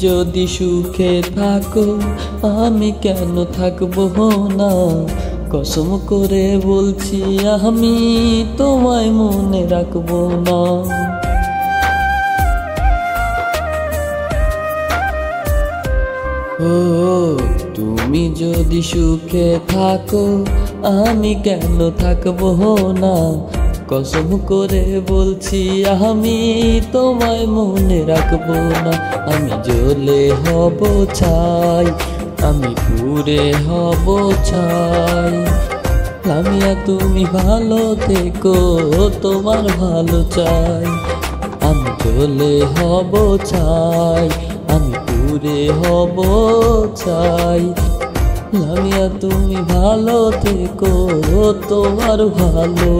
যদি সুখে থাকো আমি কেন থাকবো না, কসম করে বলছি আমি তোমায় মনে রাখবো না। ও তুমি যদি সুখে থাকো আমি কেন থাকবো না, কসম করে বলছি আমি তোমায় মনে রাখবো না। আমি জ্বলে হব ছাই, আমি পুড়ে হব ছাই। লামিয়া তুমি ভালো থেকো, তোমার ভালো চাই। আমি জ্বলে হব ছাই, আমি পুড়ে হব ছাই। লামিয়া তুমি ভালো থেকো, তোমার ভালো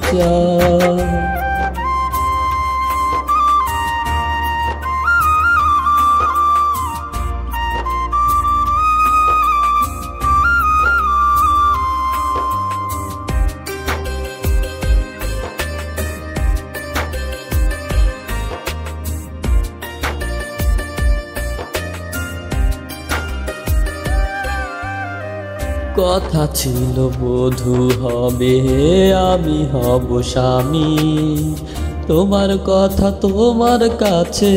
চাই। কথা ছিল বধূ হবে, আমি হব স্বামী। তোমার কথা তোমার কাছে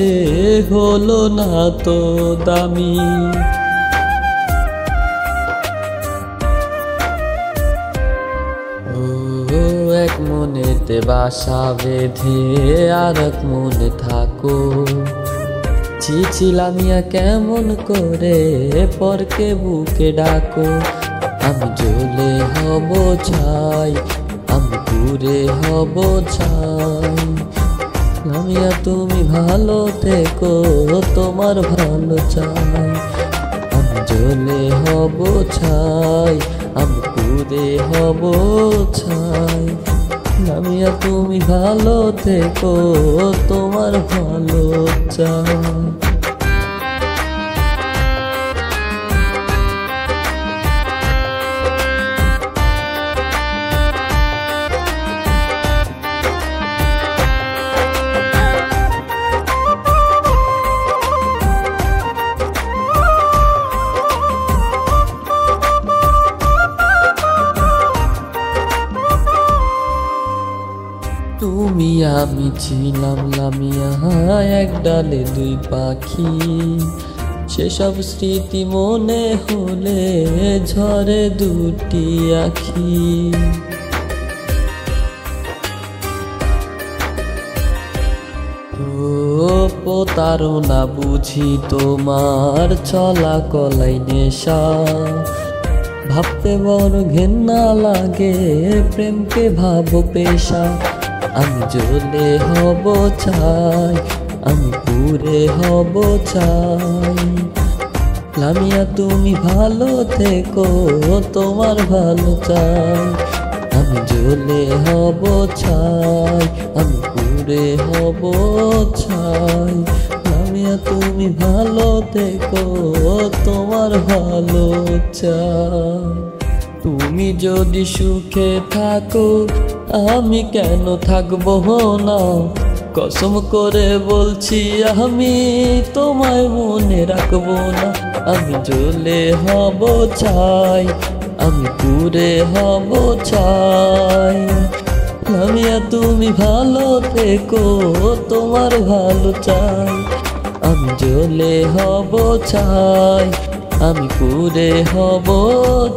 হলো না তো দামি। ও এক মনেতে বাসা বেঁধে আর এক মনে থাকো। ছি লামিয়া কেমন করে পরকে বুকে ডাকো। আমি জ্বলে হব ছাই, আমি পুড়ে হব ছাই। লামিয়া তুমি ভালো থেকো, তোমার ভালো চাই। আমি জ্বলে হব ছাই, আমি পুড়ে হব ছাই। লামিয়া তুমি ভালো থেকো, তোমার ভালো চাই। তুমি আমি ছিলাম লামিয়া এক ডালে দুই পাখি। সেসব স্মৃতি মনে হলে ঝরে দুটি আখি। ও প্রতারণা বুঝি তোমার চলা কলাই নেশা। ভাবতে বড় ঘেন্না লাগে প্রেমকে ভাবো পেশা। আমি জ্বলে হব ছাই, আমি পুড়ে হব ছাই। লামিয়া তুমি ভালো থেকো, তোমার ভালো চাই। আমি জ্বলে হব ছাই, আমি পুড়ে হব ছাই। লামিয়া তুমি ভালো থেকো, তোমার ভালো চাই। তুমি যদি সুখে থাকো আমি কেন থাকবো না, কসম করে বলছি আমি তোমায় মনে রাখবো না। আমি জ্বলে হব ছাই, আমি পুড়ে হব ছাই। লামিয়া তুমি ভালো থেকো, তোমার ভালো চাই। আমি জ্বলে হব ছাই, আমি পুড়ে হব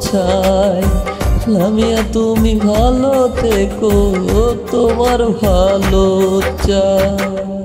ছাই। লামিয়া তুমি ভালো থেকো, তোমার ভালো চাই।